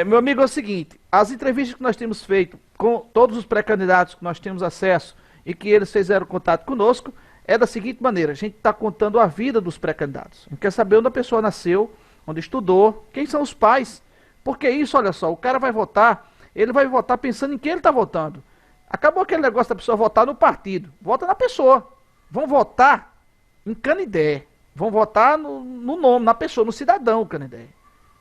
Meu amigo, é o seguinte, as entrevistas que nós temos feito com todos os pré-candidatos que nós temos acesso e que eles fizeram contato conosco, é da seguinte maneira, a gente está contando a vida dos pré-candidatos. A gente quer saber onde a pessoa nasceu, onde estudou, quem são os pais. Porque isso, olha só, o cara vai votar, ele vai votar pensando em quem ele está votando. Acabou aquele negócio da pessoa votar no partido, vota na pessoa. Vão votar em Canindé, vão votar no nome, na pessoa, no cidadão Canindé.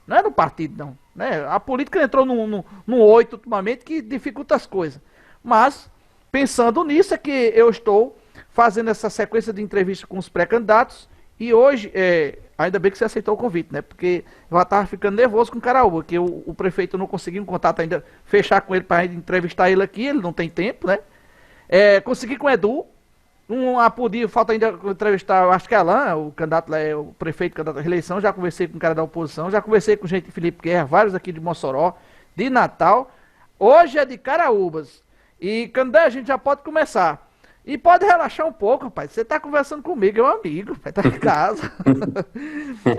Não é no partido, não. Né? A política entrou num 8 ultimamente que dificulta as coisas. Mas, pensando nisso, é que eu estou fazendo essa sequência de entrevistas com os pré-candidatos. E hoje, ainda bem que você aceitou o convite, né? Porque eu já estava ficando nervoso com o Caraúba, que o prefeito não conseguiu um contato ainda, fechar com ele para entrevistar ele aqui, ele não tem tempo, né? Consegui com o Edu, podia, falta ainda entrevistar, eu acho que é Alain, o candidato lá, o prefeito candidato à reeleição, já conversei com o cara da oposição, já conversei com gente de Felipe Guerra, vários aqui de Mossoró, de Natal. Hoje é de Caraúbas. E, Candé, a gente já pode começar. E pode relaxar um pouco, rapaz. Você está conversando comigo, é um amigo, vai estar em casa.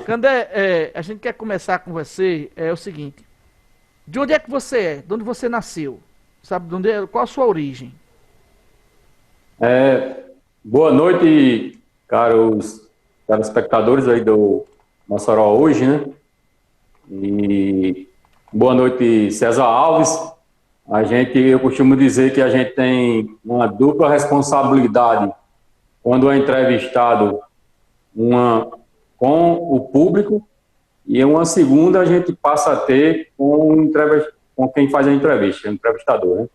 Candé, a gente quer começar com você, é o seguinte. De onde é que você é? De onde você nasceu? Sabe, qual a sua origem? É, Boa noite, caros telespectadores aí do Mossoró hoje, né? E boa noite, César Alves. Eu costumo dizer que a gente tem uma dupla responsabilidade quando é entrevistado, uma com o público e uma segunda a gente passa a ter com quem faz a entrevista, o entrevistador, né?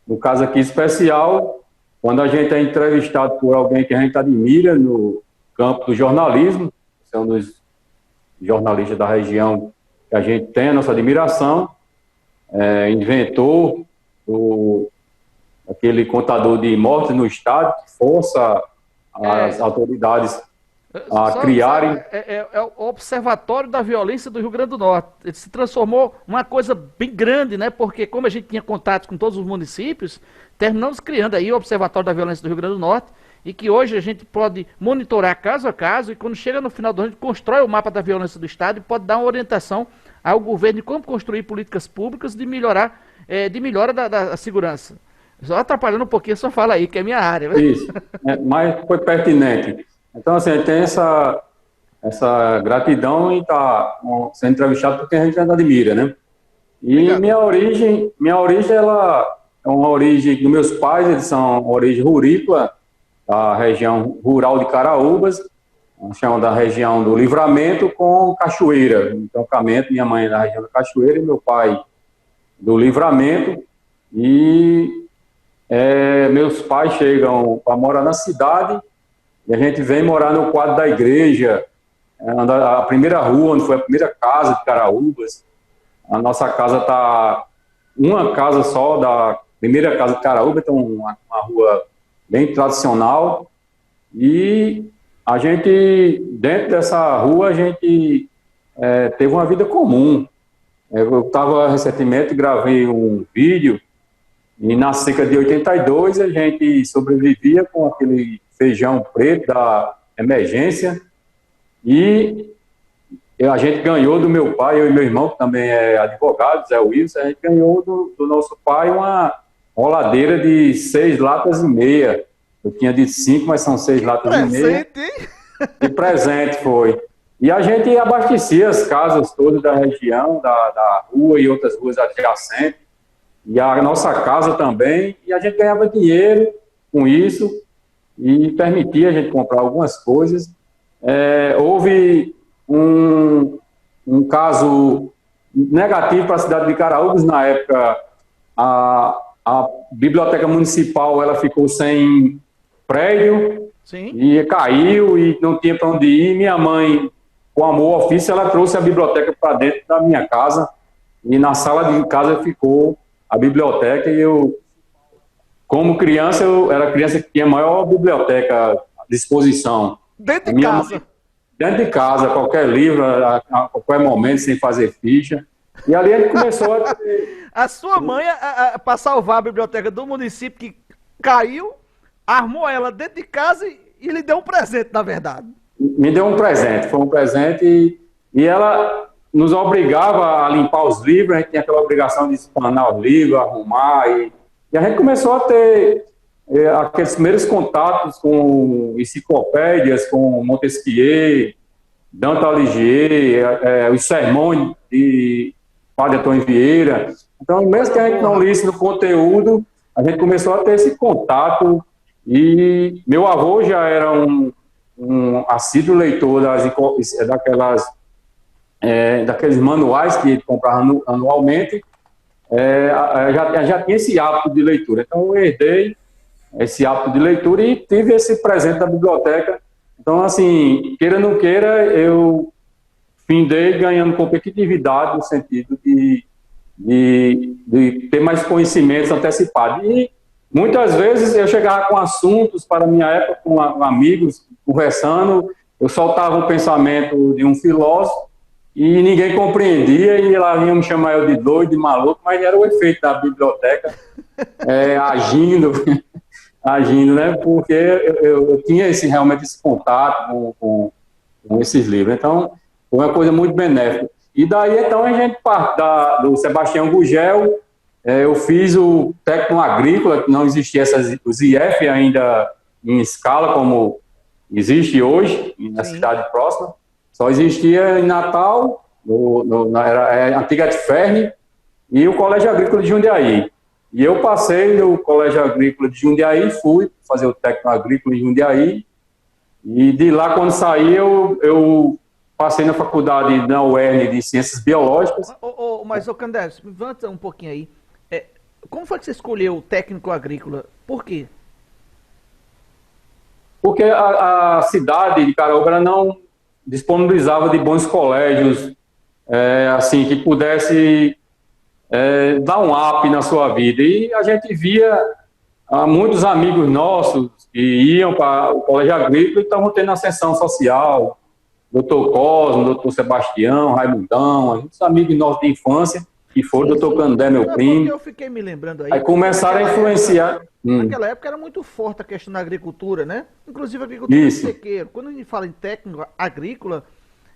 No caso aqui especial, quando a gente é entrevistado por alguém que a gente admira no campo do jornalismo, são dos jornalistas da região que a gente tem a nossa admiração, inventor, aquele contador de mortes no estado, que força as autoridades a criarem. É o Observatório da Violência do Rio Grande do Norte. Ele se transformou uma coisa bem grande, né? Porque como a gente tinha contatos com todos os municípios, terminamos criando aí o Observatório da Violência do Rio Grande do Norte, e que hoje a gente pode monitorar caso a caso, e quando chega no final do ano, a gente constrói o mapa da violência do Estado e pode dar uma orientação ao governo de como construir políticas públicas de melhora da segurança. Só atrapalhando um pouquinho, só fala aí, que é minha área. Isso, mas foi pertinente. Então, assim, a gente tem essa gratidão em estar sendo entrevistado por quem a gente admira, né? E Obrigado. minha origem, ela é uma origem dos meus pais, eles são origem rurícola, da região rural de Caraúbas, chamam da região do Livramento com Cachoeira, um trocamento, minha mãe é da região da Cachoeira e meu pai do Livramento, e meus pais chegam para morar na cidade, e a gente vem morar no quadro da igreja, a primeira rua, onde foi a primeira casa de Caraúbas. A nossa casa está uma casa só da primeira casa de Caraúbas, então uma rua bem tradicional. E a gente, dentro dessa rua, a gente teve uma vida comum. Eu estava recentemente, gravei um vídeo, e na seca de 82 a gente sobrevivia com aquele feijão preto da emergência, e a gente ganhou do meu pai, eu e meu irmão, que também é advogado, Zé Wilson, a gente ganhou do nosso pai uma roladeira de 6 latas e meia. Eu tinha dito 5, mas são 6 latas e meia. Presente, hein? De presente foi. E a gente abastecia as casas todas da região, da rua e outras ruas adjacentes, e a nossa casa também, e a gente ganhava dinheiro com isso, e permitia a gente comprar algumas coisas. Houve um caso negativo para a cidade de Caraúbas. Na época, a biblioteca municipal ela ficou sem prédio. Sim. E caiu e não tinha para onde ir. Minha mãe, com amor ao ofício, ela trouxe a biblioteca para dentro da minha casa, e na sala de casa ficou a biblioteca, e eu, como criança, eu era a criança que tinha a maior biblioteca à disposição. Dentro A de minha casa. mãe, dentro de casa, qualquer livro, a qualquer momento, sem fazer ficha. E ali a gente começou a ter... A sua mãe, para salvar a biblioteca do município que caiu, armou ela dentro de casa e lhe deu um presente, na verdade. Me deu um presente, foi um presente, e ela nos obrigava a limpar os livros, a gente tinha aquela obrigação de espanar os livros, arrumar, e a gente começou a ter aqueles primeiros contatos com enciclopédias, com Montesquieu, Dante Alighieri, os sermões de Padre Antônio Vieira. Então, mesmo que a gente não lisse no conteúdo, a gente começou a ter esse contato, e meu avô já era um assíduo leitor daqueles manuais que ele comprava anualmente, já tinha esse hábito de leitura. Então, eu herdei esse hábito de leitura e tive esse presente da biblioteca. Então, assim, queira ou não queira, eu findei ganhando competitividade no sentido de ter mais conhecimentos antecipados. E muitas vezes eu chegava com assuntos para a minha época, com amigos, conversando, eu soltava um pensamento de um filósofo e ninguém compreendia, e lá vinham me chamar eu de doido, de maluco, mas era o efeito da biblioteca agindo, né? Porque eu tinha realmente esse contato com esses livros. Então, foi uma coisa muito benéfica. E daí, então, a gente parte do Sebastião Gugel. Eu fiz o técnico agrícola, que não existia os IF ainda em escala como existe hoje, na cidade próxima. Só existia em Natal, era a antiga Ferne, e o Colégio Agrícola de Jundiaí. E eu passei no Colégio Agrícola de Jundiaí, fui fazer o técnico agrícola em Jundiaí, e de lá, quando saí, eu passei na faculdade da UERN de Ciências Biológicas. Mas, Candés, me levanta um pouquinho aí. Como foi que você escolheu o técnico agrícola? Por quê? Porque a cidade de Caraúba não disponibilizava de bons colégios, assim, que pudesse dar um up na sua vida. E a gente via muitos amigos nossos que iam para o colégio agrícola e estavam tendo ascensão social, doutor Cosmo, doutor Sebastião, Raimundão, muitos amigos nossos de infância, que foram, doutor Candé, meu primo. Eu fiquei me lembrando aí. Aí começaram a influenciar. Naquela época era muito forte a questão da agricultura, né? Inclusive a agricultura de sequeiro. Quando a gente fala em técnico agrícola,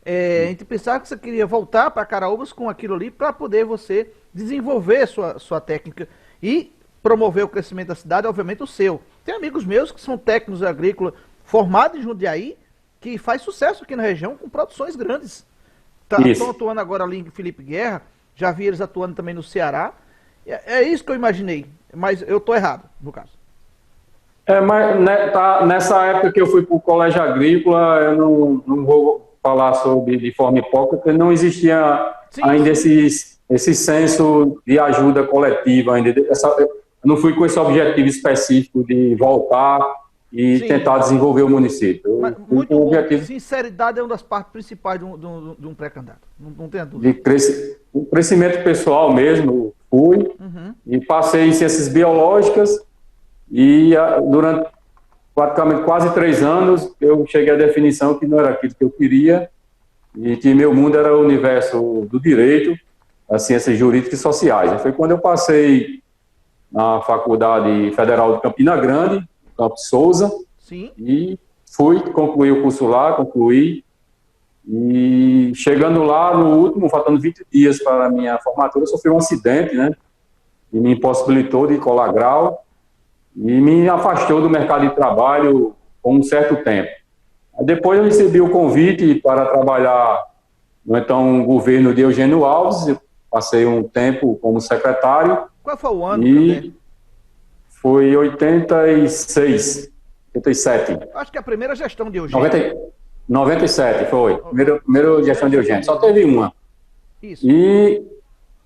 a gente pensava que você queria voltar para Caraúbas com aquilo ali para poder você desenvolver sua técnica e promover o crescimento da cidade, obviamente o seu. Tem amigos meus que são técnicos agrícolas formados em Jundiaí, que faz sucesso aqui na região com produções grandes. Estão atuando agora ali em Felipe Guerra, já vi eles atuando também no Ceará. É isso que eu imaginei, mas eu estou errado, no caso. Mas nessa época que eu fui para o colégio agrícola, eu não vou falar sobre de forma hipócrita, não existia ainda esse senso de ajuda coletiva, ainda. Eu não fui com esse objetivo específico de voltar e tentar desenvolver o município. Mas, muito bom. Sinceridade é uma das partes principais de um pré-candidato, não tenha dúvida. O crescimento pessoal mesmo, fui, e passei em ciências biológicas, e durante praticamente quase 3 anos eu cheguei à definição que não era aquilo que eu queria, e que meu mundo era o universo do direito, as ciências jurídicas e sociais. Foi quando eu passei na Faculdade Federal de Campina Grande, Campos Souza, e concluí o curso lá, e chegando lá no último, faltando 20 dias para a minha formatura, eu sofri um acidente, né, e me impossibilitou de colar grau, e me afastou do mercado de trabalho por um certo tempo. Depois eu recebi o convite para trabalhar no então governo de Eugênio Alves, eu passei um tempo como secretário. Qual foi o ano? E foi 86, 87. Acho que a primeira gestão de Eugênio. 97 foi, primeira gestão de Eugênio, só teve uma. Isso. E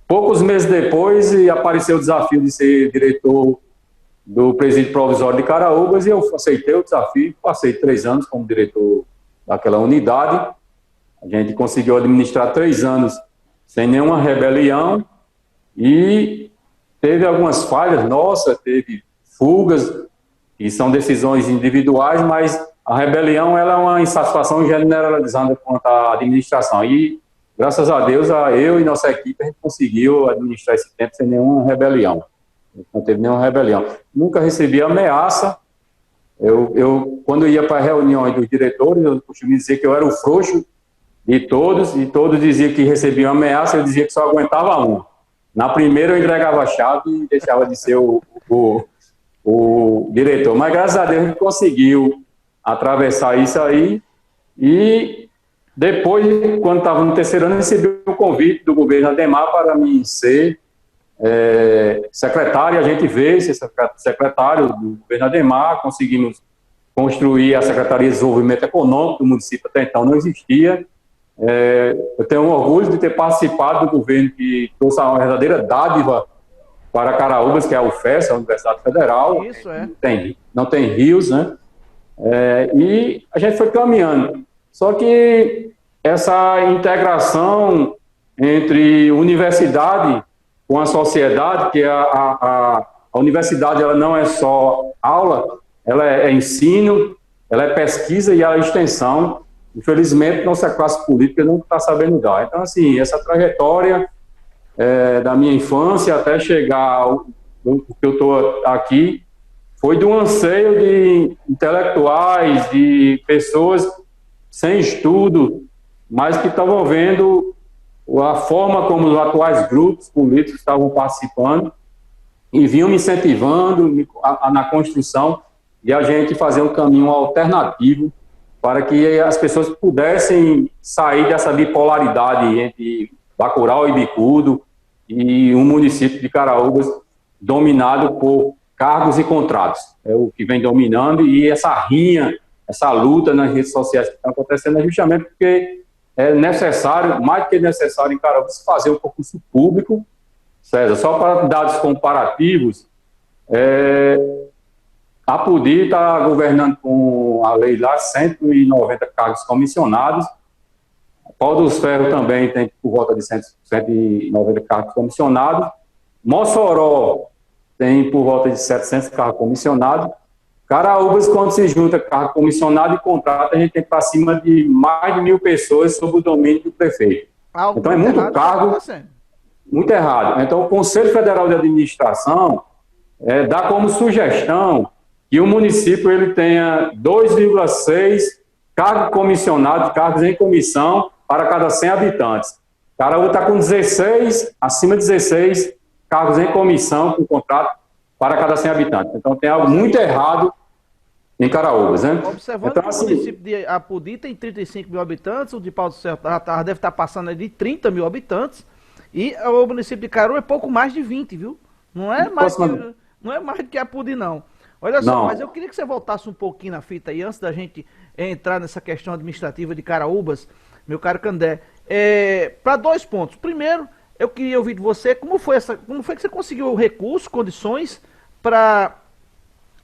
poucos meses depois apareceu o desafio de ser diretor do Presídio Provisório de Caraúbas, e eu aceitei o desafio, passei 3 anos como diretor daquela unidade. A gente conseguiu administrar 3 anos sem nenhuma rebelião, e teve algumas falhas nossas, teve fugas, que são decisões individuais, mas a rebelião ela é uma insatisfação generalizada quanto à administração. E, graças a Deus, eu e nossa equipe, a gente conseguiu administrar esse tempo sem nenhuma rebelião. Não teve nenhuma rebelião. Nunca recebi ameaça. Quando ia para reuniões dos diretores, eu costumo dizer que eu era o frouxo de todos, e todos diziam que recebiam ameaça, eu dizia que só aguentava um. Na primeira eu entregava a chave e deixava de ser o diretor. Mas graças a Deus a gente conseguiu atravessar isso aí. E depois, quando estava no terceiro ano, recebi um convite do governo Ademar para me ser secretário. A gente veio ser secretário do governo Ademar, conseguimos construir a Secretaria de Desenvolvimento Econômico do município, até então não existia. Eu tenho um orgulho de ter participado do governo que trouxe uma verdadeira dádiva para Caraúbas, que é a UFES, a Universidade Federal. Isso, é. Não tem rios, né? E a gente foi caminhando. Só que essa integração entre universidade com a sociedade, que a universidade ela não é só aula, ela é ensino, ela é pesquisa e ela é extensão. Infelizmente, nossa classe política não está sabendo dar. Então, assim, essa trajetória da minha infância até chegar o que eu estou aqui, foi de um anseio de intelectuais, de pessoas sem estudo, mas que estavam vendo a forma como os atuais grupos políticos estavam participando e vinham me incentivando na construção de a gente fazer um caminho alternativo para que as pessoas pudessem sair dessa bipolaridade entre Bacurau e Bicudo e um município de Caraúbas dominado por cargos e contratos. É o que vem dominando, e essa rinha, essa luta nas redes sociais que está acontecendo é justamente porque é necessário, mais do que necessário em Caraúbas, fazer um concurso público. César, só para dados comparativos, a PUDI está governando com a lei lá 190 cargos comissionados. Pau dos Ferros também tem por volta de 190 cargos comissionados. Mossoró tem por volta de 700 cargos comissionados. Caraúbas, quando se junta cargo comissionado e contrato, a gente tem para cima de mais de 1.000 pessoas sob o domínio do prefeito. Então é muito cargo, muito errado. Então o Conselho Federal de Administração dá como sugestão que o município ele tenha 2,6 cargos comissionados, cargos em comissão, para cada 100 habitantes. Caraúbas está com 16, acima de 16 cargos em comissão, com contrato, para cada 100 habitantes. Então tem algo muito errado em Caraúbas, né? Observando então, que o município de Apodi tem 35 mil habitantes, o de Pau do Ferro deve estar passando de 30 mil habitantes, e o município de Caru é pouco mais de 20, viu? Não é mais do que Apodi, não. Olha só, mas eu queria que você voltasse um pouquinho na fita aí, antes da gente entrar nessa questão administrativa de Caraúbas, meu caro Candé, para 2 pontos. Primeiro, eu queria ouvir de você como foi que você conseguiu recursos, condições para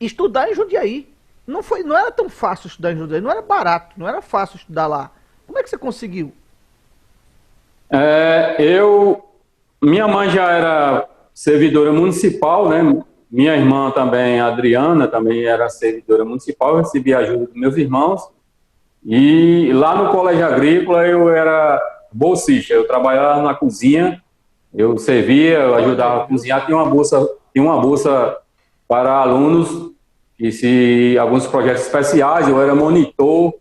estudar em Jundiaí. Não era tão fácil estudar em Jundiaí, não era barato, não era fácil estudar lá. Como é que você conseguiu? Minha mãe já era servidora municipal, né? Minha irmã também, a Adriana, também era servidora municipal, eu recebia ajuda dos meus irmãos. E lá no Colégio Agrícola eu era bolsista, eu trabalhava na cozinha, eu servia, eu ajudava a cozinhar, tinha uma bolsa para alunos, alguns projetos especiais, eu era monitor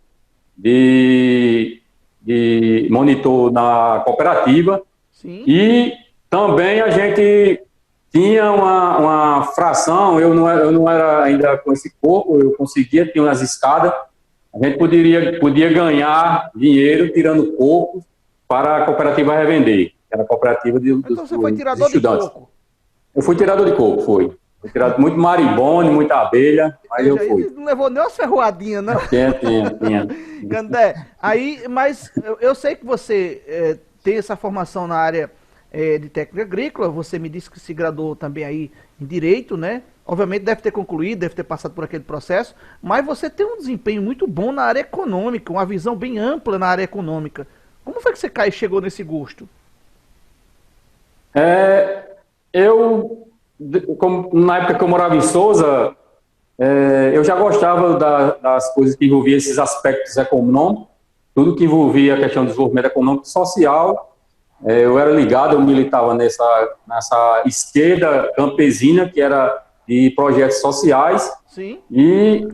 monitor na cooperativa. Sim. E também a gente tinha uma fração, eu não era ainda com esse corpo, eu conseguia, tinha umas escadas, a gente podia ganhar dinheiro tirando coco para a cooperativa revender, que era a cooperativa dos Então você foi tirador estudantes. de coco? Eu fui tirador de coco, Fui tirado muito maribone, muita abelha, mas eu fui. Não levou nem uma ferroadinha, não? Tinha. Candé, mas eu sei que você tem essa formação na área de técnica agrícola, você me disse que se graduou também aí em Direito, né? Obviamente deve ter concluído, deve ter passado por aquele processo, mas você tem um desempenho muito bom na área econômica, uma visão bem ampla na área econômica. Como foi que você chegou nesse gosto? Na época que eu morava em Souza, eu já gostava das coisas que envolviam esses aspectos econômicos, tudo que envolvia a questão do desenvolvimento econômico e social. Eu era ligado, eu militava nessa esquerda campesina, que era de projetos sociais. Sim. E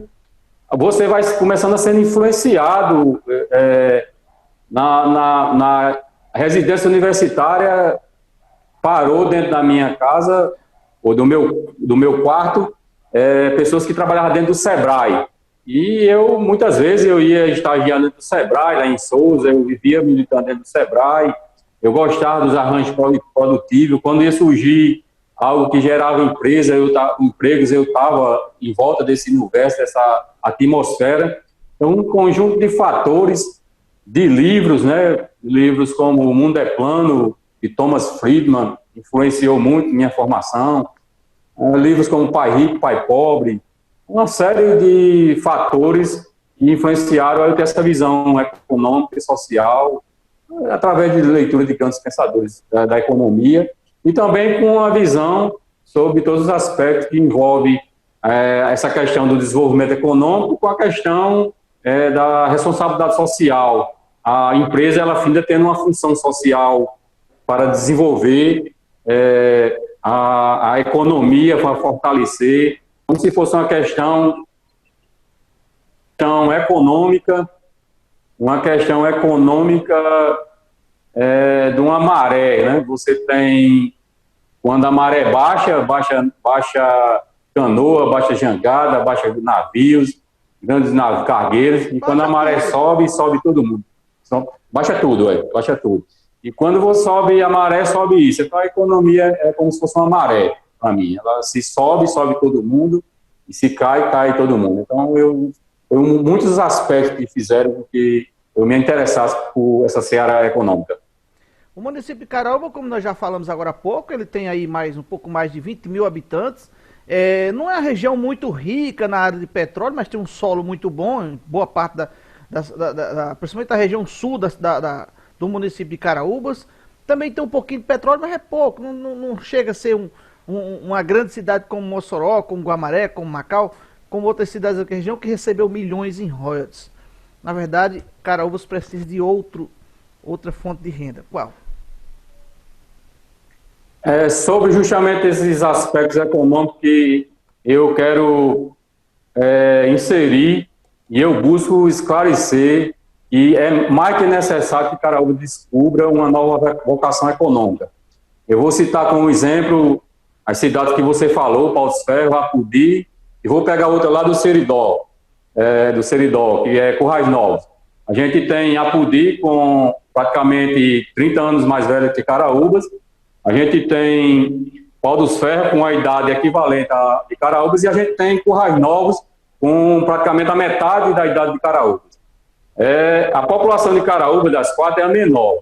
você vai começando a ser influenciado na residência universitária, parou dentro da minha casa, ou do meu quarto, pessoas que trabalhavam dentro do Sebrae. E eu, muitas vezes, eu ia estagiar dentro do Sebrae, lá em Souza, eu vivia militando dentro do Sebrae, eu gostava dos arranjos produtivos. Quando ia surgir algo que gerava empregos, eu estava em volta desse universo, dessa atmosfera. Então, um conjunto de fatores, de livros, né? Livros como O Mundo é Plano, de Thomas Friedman, influenciou muito minha formação. Livros como Pai Rico, Pai Pobre, uma série de fatores que influenciaram eu ter essa visão econômica e social, através de leitura de grandes pensadores da economia, e também com uma visão sobre todos os aspectos que envolvem essa questão do desenvolvimento econômico com a questão da responsabilidade social. A empresa, ela finda tendo uma função social para desenvolver a economia, para fortalecer, como se fosse uma questão econômica, de uma maré, né? Você tem, quando a maré baixa canoa, baixa jangada, baixa navios, grandes navios cargueiros, e quando a maré sobe todo mundo. Baixa tudo, baixa tudo. E quando sobe a maré, sobe isso. Então a economia é como se fosse uma maré, para mim. Ela se sobe todo mundo, e se cai todo mundo. Então muitos aspectos que fizeram com que eu me interessasse por essa seara econômica. O município de Caraúba, como nós já falamos agora há pouco, ele tem aí um pouco mais de 20 mil habitantes. Não é uma região muito rica na área de petróleo, mas tem um solo muito bom, em boa parte principalmente da região sul do município de Caraúbas. Também tem um pouquinho de petróleo, mas é pouco, não chega a ser uma grande cidade como Mossoró, como Guamaré, como Macau, como outras cidades da região que recebeu milhões em royalties. Na verdade, Caraúbas precisa de outra fonte de renda. Qual? Sobre justamente esses aspectos econômicos que eu quero inserir e eu busco esclarecer, e é mais que necessário que Caraúbas descubra uma nova vocação econômica. Eu vou citar como exemplo as cidades que você falou, Pau dos Ferros, Apudi, e vou pegar outra lá do Seridó, que é Currais Novos. A gente tem Apudi, com praticamente 30 anos mais velha que Caraúbas. A gente tem Pau dos Ferros, com a idade equivalente a de Caraúbas, e a gente tem Currais Novos, com praticamente a metade da idade de Caraúbas. A população de Caraúbas, das quatro, é a menor.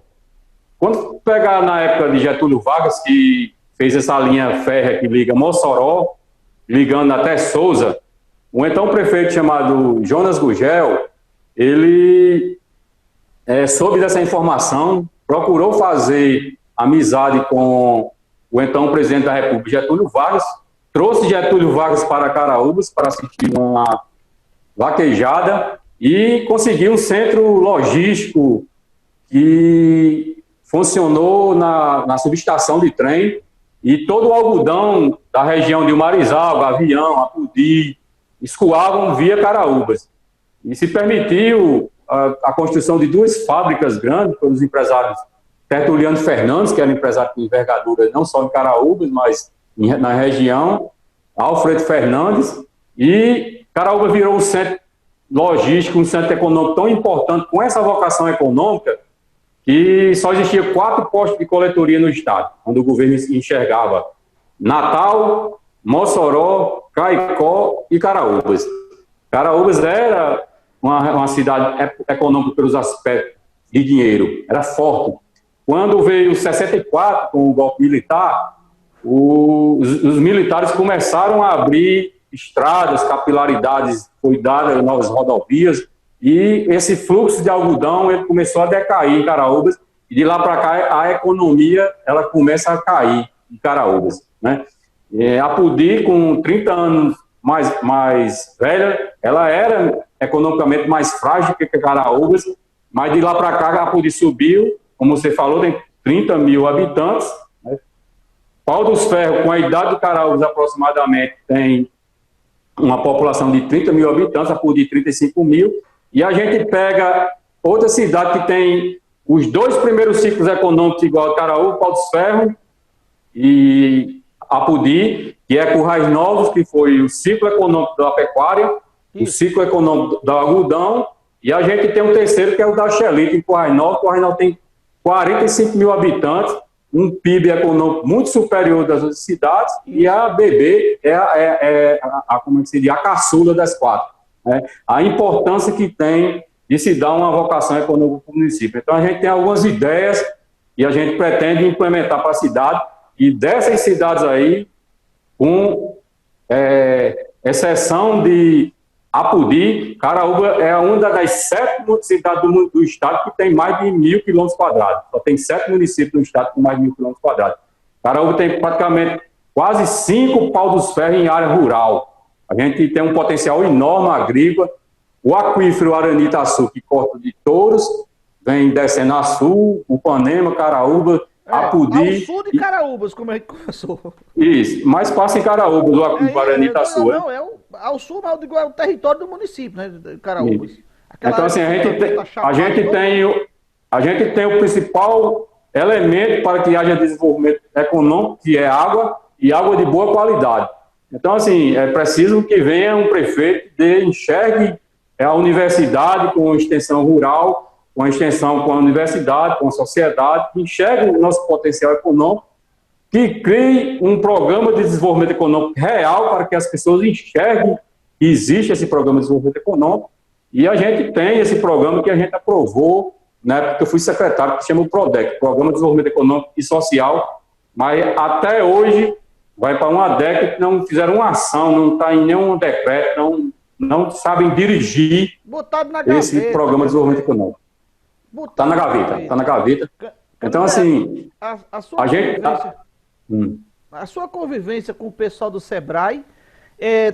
Quando pegar na época de Getúlio Vargas, que fez essa linha férrea que liga Mossoró, ligando até Souza, o então prefeito chamado Jonas Gugel, ele soube dessa informação, procurou fazer amizade com o então presidente da República, Getúlio Vargas, trouxe Getúlio Vargas para Caraúbas para assistir uma vaquejada e conseguiu um centro logístico que funcionou na subestação de trem, e todo o algodão da região de Marizal, Gavião, Apudi, escoavam via Caraúbas. E se permitiu a construção de duas fábricas grandes pelos empresários Tertuliano Fernandes, que era empresário de envergadura não só em Caraúbas, mas na região, Alfredo Fernandes, e Caraúbas virou um centro logístico, um centro econômico tão importante, com essa vocação econômica, que só existia 4 postos de coletoria no estado, onde o governo enxergava Natal, Mossoró, Caicó e Caraúbas. Caraúbas era uma cidade econômica pelos aspectos de dinheiro, era forte. Quando veio 64, com o golpe militar, os militares começaram a abrir estradas, capilaridades, foi dada novas rodovias, e esse fluxo de algodão ele começou a decair em Caraúbas, e de lá para cá a economia ela começa a cair em Caraúbas, né? Apudi, com 30 anos mais velha, ela era economicamente mais frágil que Caraúbas, mas de lá para cá a Apudi subiu, como você falou, tem 30 mil habitantes, né? Pau dos Ferros, com a idade de Caraúbas aproximadamente, tem uma população de 30 mil habitantes, Apudi 35 mil, e a gente pega outra cidade que tem os dois primeiros ciclos econômicos igual a Caraúba, Pau dos Ferros e Apodi, que é Currais Novos, que foi o ciclo econômico da pecuária, o ciclo econômico do algodão, e a gente tem um terceiro que é o da Xelita, em Currais Novos. Currais Novos tem 45 mil habitantes, um PIB econômico muito superior das outras cidades, e a BB como é que seria, a caçula das quatro. Né? A importância que tem de se dar uma vocação econômica para o município. Então, a gente tem algumas ideias e a gente pretende implementar para a cidade, e dessas cidades aí, com exceção de Apodi, Caraúba é uma das 7 cidades do estado que tem mais de 1.000 quilômetros quadrados. Só tem 7 municípios no estado com mais de 1.000 quilômetros quadrados. Caraúba tem praticamente quase 5 Pau dos Ferros em área rural. A gente tem um potencial enorme agrícola. O aquífero Aranitaçu, que corta de Touros, vem descendo a sul, Upanema, Caraúba, Apodi. Ao sul de Caraúbas, como a gente começou. Isso, mas passa em Caraúbas, o aquífero Aranitaçu. Não, ao sul, mas eu digo, é o território do município, né, de Caraúbas. Então, assim, a gente tem o principal elemento para que haja desenvolvimento econômico, que é água, e água de boa qualidade. Então, assim, é preciso que venha um prefeito que enxergue a universidade com extensão rural, com a extensão com a universidade, com a sociedade, que enxergue o nosso potencial econômico, que crie um programa de desenvolvimento econômico real para que as pessoas enxerguem que existe esse programa de desenvolvimento econômico. E a gente tem esse programa que a gente aprovou na época que eu fui secretário, que se chama o PRODEC, Programa de Desenvolvimento Econômico e Social, mas até hoje vai para uma década que não fizeram uma ação, não está em nenhum decreto, não sabem dirigir esse programa de desenvolvimento econômico. Está na gaveta, está na gaveta. Então, assim, a gente... A sua convivência com o pessoal do Sebrae,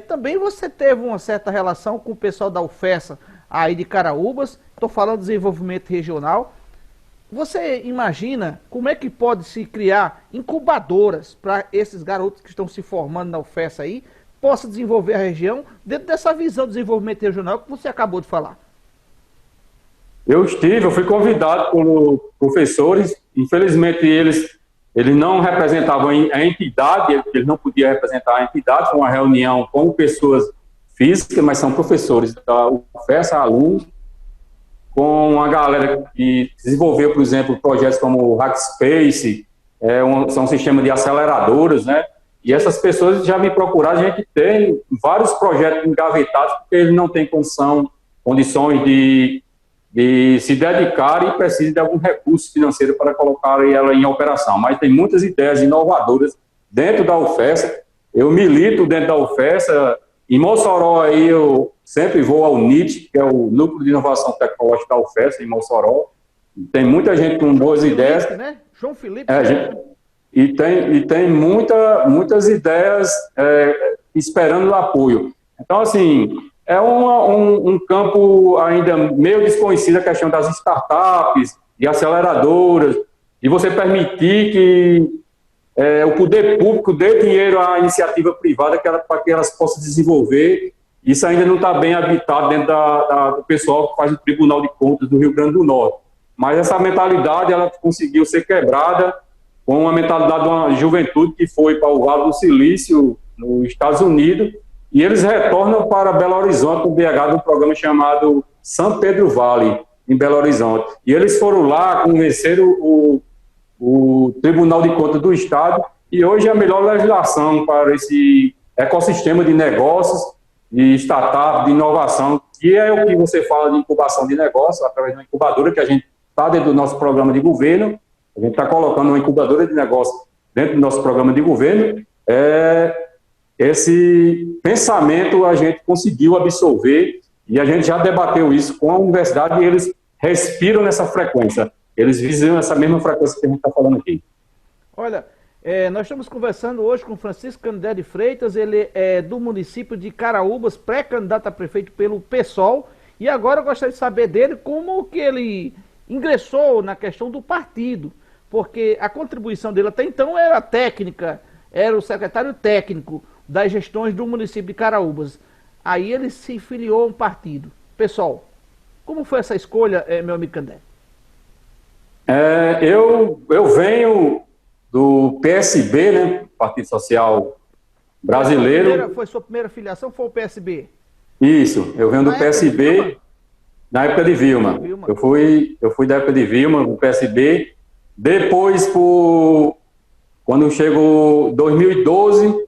também você teve uma certa relação com o pessoal da UFESA aí de Caraúbas, estou falando de desenvolvimento regional. Você imagina como é que pode se criar incubadoras para esses garotos que estão se formando na UFESA aí, possa desenvolver a região dentro dessa visão de desenvolvimento regional que você acabou de falar? Eu fui convidado por professores, infelizmente eles não representavam a entidade, eles não podiam representar a entidade, foi uma reunião com pessoas físicas, mas são professores da UFESA, alunos, com a galera que desenvolveu, por exemplo, projetos como o Hackspace, são um sistema de aceleradoras, né? E essas pessoas já me procuraram, a gente tem vários projetos engavetados, porque eles não têm condições de se dedicar e precisam de algum recurso financeiro para colocar ela em operação. Mas tem muitas ideias inovadoras dentro da UFESA. Eu milito dentro da UFESA. Em Mossoró, aí, eu sempre vou ao NIT, que é o Núcleo de Inovação Tecnológica da UFESA, em Mossoró. Tem muita gente com boas ideias. Né? João Felipe. E tem muitas ideias esperando apoio. Então, assim, é um campo ainda meio desconhecido, a questão das startups, de aceleradoras, de você permitir que o poder público dê dinheiro à iniciativa privada para que elas possam desenvolver. Isso ainda não está bem habitado dentro do pessoal que faz o Tribunal de Contas do Rio Grande do Norte. Mas essa mentalidade ela conseguiu ser quebrada com uma mentalidade de uma juventude que foi para o Vale do Silício, nos Estados Unidos, e eles retornam para Belo Horizonte, no BH, do programa chamado São Pedro Vale, em Belo Horizonte. E eles foram lá, convenceram o Tribunal de Contas do Estado, e hoje é a melhor legislação para esse ecossistema de negócios, de startup, de inovação, que é o que você fala de incubação de negócios, através de uma incubadora que a gente está dentro do nosso programa de governo. A gente está colocando uma incubadora de negócio dentro do nosso programa de governo. Esse pensamento a gente conseguiu absorver e a gente já debateu isso com a universidade e eles respiram nessa frequência. Eles visam essa mesma frequência que a gente está falando aqui. Olha, nós estamos conversando hoje com Francisco Canindé de Freitas, ele é do município de Caraúbas, pré-candidato a prefeito pelo PSOL, e agora eu gostaria de saber dele como que ele ingressou na questão do partido, porque a contribuição dele até então era técnica, era o secretário técnico das gestões do município de Caraúbas. Aí ele se filiou a um partido. Pessoal, Como foi essa escolha, meu amigo Candé? Eu venho do PSB, né? Partido Social Brasileiro. Foi sua primeira filiação, foi o PSB? Isso, eu venho do PSB na época de Vilma. Eu fui da época de Vilma, do PSB. Depois, quando chegou 2012,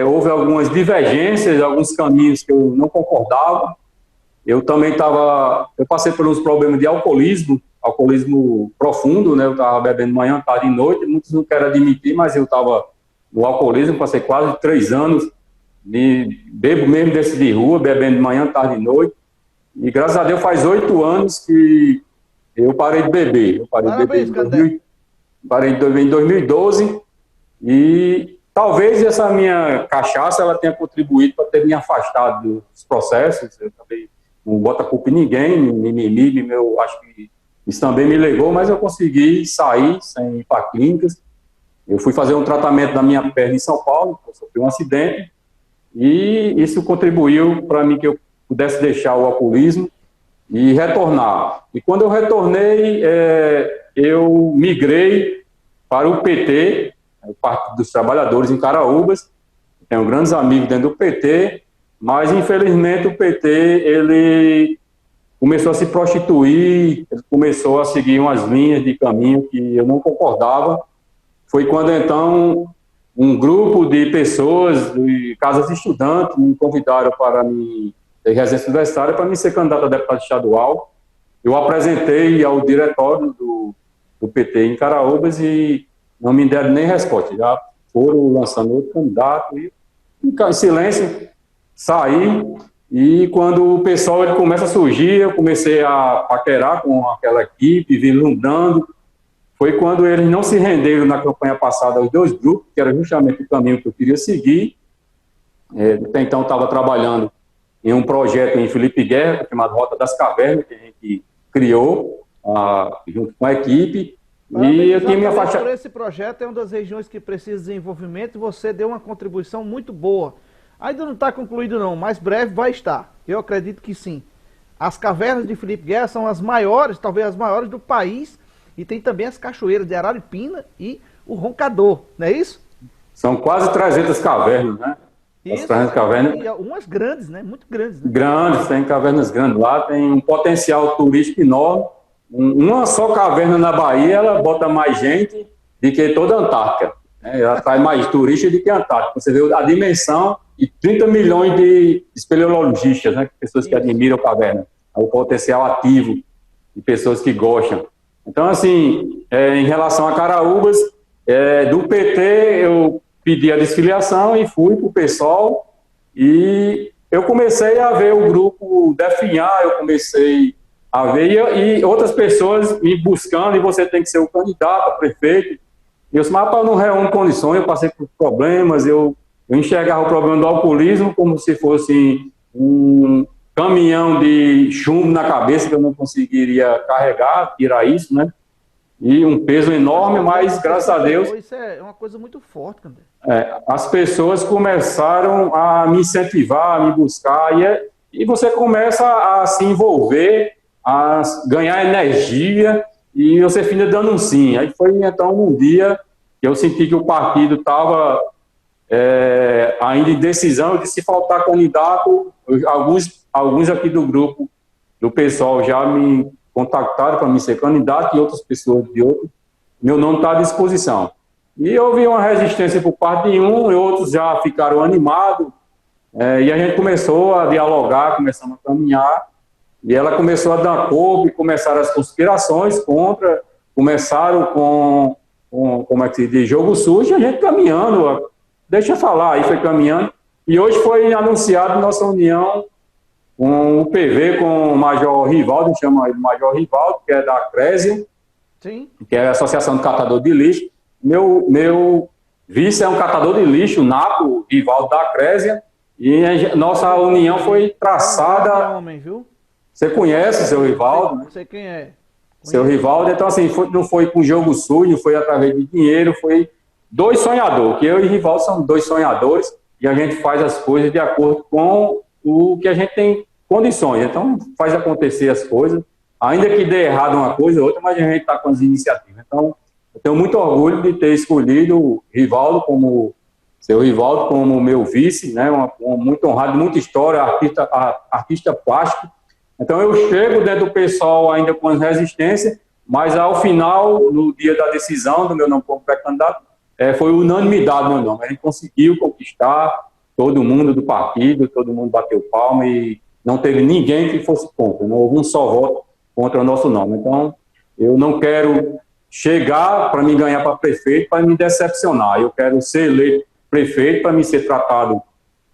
houve algumas divergências, alguns caminhos que eu não concordava. Eu também eu passei por uns problemas de alcoolismo profundo, né? Eu estava bebendo manhã, tarde e noite, muitos não querem admitir, mas eu estava no alcoolismo, passei quase 3 anos, bebo mesmo desse de rua, bebendo manhã, tarde e noite, e graças a Deus faz 8 anos que eu parei de beber. Eu parei Parabéns, de beber em 2012, e talvez essa minha cachaça ela tenha contribuído para ter me afastado dos processos. Eu também não boto a culpa em ninguém, mimimi, acho que isso também me legou, mas eu consegui sair sem ir para clínicas. Eu fui fazer um tratamento da minha perna em São Paulo, eu sofri um acidente, e isso contribuiu para mim que eu pudesse deixar o alcoolismo e retornar. E quando eu retornei, eu migrei para o PT, o Partido dos Trabalhadores em Caraúbas. Tenho grandes amigos dentro do PT, mas infelizmente o PT ele começou a se prostituir, ele começou a seguir umas linhas de caminho que eu não concordava. Foi quando então um grupo de pessoas de casas de estudantes me convidaram para me residência universitária para me ser candidato a deputado estadual. Eu apresentei ao diretório do PT em Caraúbas e não me deram nem resposta. Já foram lançando outro candidato e em silêncio saí. E quando o pessoal ele começa a surgir, eu comecei a paquerar com aquela equipe, vislumbrando. Foi quando eles não se renderam na campanha passada aos 2 grupos, que era justamente o caminho que eu queria seguir. Até então estava trabalhando em um projeto em Felipe Guerra, chamado Rota das Cavernas, que a gente criou junto com a equipe. E eu tinha me afastado. Esse projeto é uma das regiões que precisa de desenvolvimento e você deu uma contribuição muito boa. Ainda não está concluído não, mas breve vai estar. Eu acredito que sim. As cavernas de Felipe Guerra são as maiores, talvez as maiores do país, e tem também as cachoeiras de Araripina e o Roncador, não é isso? São quase 300 cavernas, né? Isso, 300 cavernas. E umas grandes, né? Muito grandes. Né? Grandes, tem cavernas grandes lá, tem um potencial turístico enorme. Uma só caverna na Bahia, ela bota mais gente do que toda a Antártica. Né? Ela atrai mais turistas do que a Antártica. Você vê a dimensão e 30 milhões de espeleologistas, né? Pessoas que admiram a caverna. O potencial ativo de pessoas que gostam. Então, assim, em relação a Caraúbas, do PT eu pedi a desfiliação e fui para o PSOL, e eu comecei a ver o grupo definhar, eu comecei a ver, e outras pessoas me buscando, e você tem que ser o candidato a prefeito. E eu disse, mas eu não reúno condições, eu passei por problemas, eu enxergava o problema do alcoolismo como se fosse um caminhão de chumbo na cabeça que eu não conseguiria carregar, tirar isso, né? E um peso enorme, mas graças a Deus... Isso é uma coisa muito forte, Candé. As pessoas começaram a me incentivar, a me buscar, e você começa a se envolver, a ganhar energia, e você fica dando um sim. Aí foi então um dia que eu senti que o partido estava ainda em decisão de se faltar candidato. Alguns aqui do grupo, do pessoal, já me contactaram para me ser candidato, e outras pessoas de outro. Meu nome está à disposição. E houve uma resistência por parte de um, e outros já ficaram animados, e a gente começou a dialogar, começamos a caminhar, e ela começou a dar corpo, e começaram as conspirações contra, começaram com como é que se diz, jogo sujo, e a gente caminhando, deixa eu falar, aí foi caminhando, e hoje foi anunciado nossa união com o PV, com o Major Rivaldo, chama ele Major Rivaldo, que é da Crésia, sim, que é a Associação de Catador de Lixo. Meu vice é um catador de lixo, nato, Rivaldo da Crésia, e nossa união foi traçada... Homem, viu? Você conhece o seu Rivaldo, né? Não sei quem é. Seu Rivaldo, então assim, não foi com jogo sujo, foi através de dinheiro, foi 2 sonhadores, que eu e Rivaldo somos 2 sonhadores, e a gente faz as coisas de acordo com o que a gente tem condições. Então, faz acontecer as coisas, ainda que dê errado uma coisa ou outra, mas a gente está com as iniciativas. Então, eu tenho muito orgulho de ter escolhido o Rivaldo como seu Rivaldo como meu vice, né? Muito honrado, muita história, artista plástico. Então, eu chego dentro do pessoal ainda com as resistências, mas ao final, no dia da decisão do meu nome como pré-candidato, foi unanimidade meu nome. A gente conseguiu conquistar todo mundo do partido, todo mundo bateu palma e não teve ninguém que fosse contra. Não houve um só voto contra o nosso nome. Então, eu não quero chegar para me ganhar para prefeito para me decepcionar. Eu quero ser eleito prefeito para me ser tratado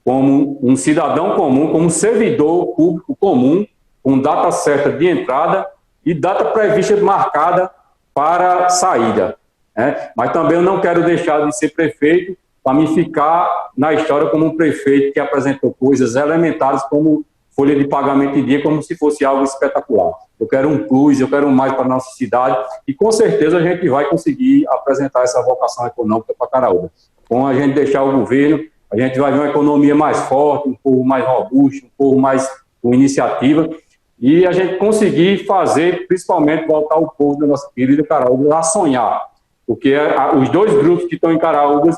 como um cidadão comum, como um servidor público comum, com data certa de entrada e data prevista marcada para saída. Né? Mas também eu não quero deixar de ser prefeito para me ficar na história como um prefeito que apresentou coisas elementares como folha de pagamento em dia, como se fosse algo espetacular. Eu quero um plus, eu quero mais para a nossa cidade e com certeza a gente vai conseguir apresentar essa vocação econômica para Caraúbas. Com a gente deixar o governo, a gente vai ver uma economia mais forte, um povo mais robusto, um povo mais com iniciativa, e a gente conseguir fazer, principalmente, voltar o povo da nossa querida Caraúbas a sonhar. Porque os dois grupos que estão em Caraúbas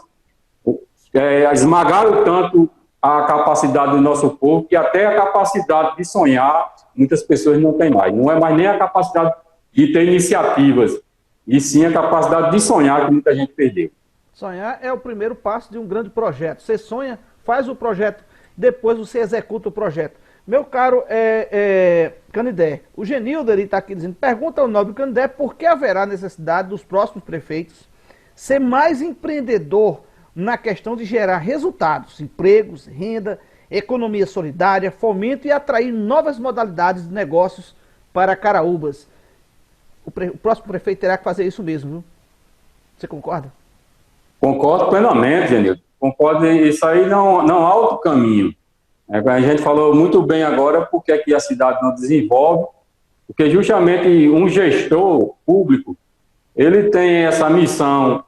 esmagaram tanto a capacidade do nosso povo, que até a capacidade de sonhar, muitas pessoas não têm mais. Não é mais nem a capacidade de ter iniciativas, e sim a capacidade de sonhar que muita gente perdeu. Sonhar é o primeiro passo de um grande projeto. Você sonha, faz o projeto, depois você executa o projeto. Meu caro Canidé, o Genildo está aqui dizendo, pergunta ao nobre Canidé por que haverá necessidade dos próximos prefeitos ser mais empreendedor na questão de gerar resultados, empregos, renda, economia solidária, fomento e atrair novas modalidades de negócios para Caraúbas. O próximo prefeito terá que fazer isso mesmo, viu? Você concorda? Concordo plenamente, Genildo. Concordo, isso aí não há outro caminho. A gente falou muito bem agora porque aqui a cidade não desenvolve, porque justamente um gestor público, ele tem essa missão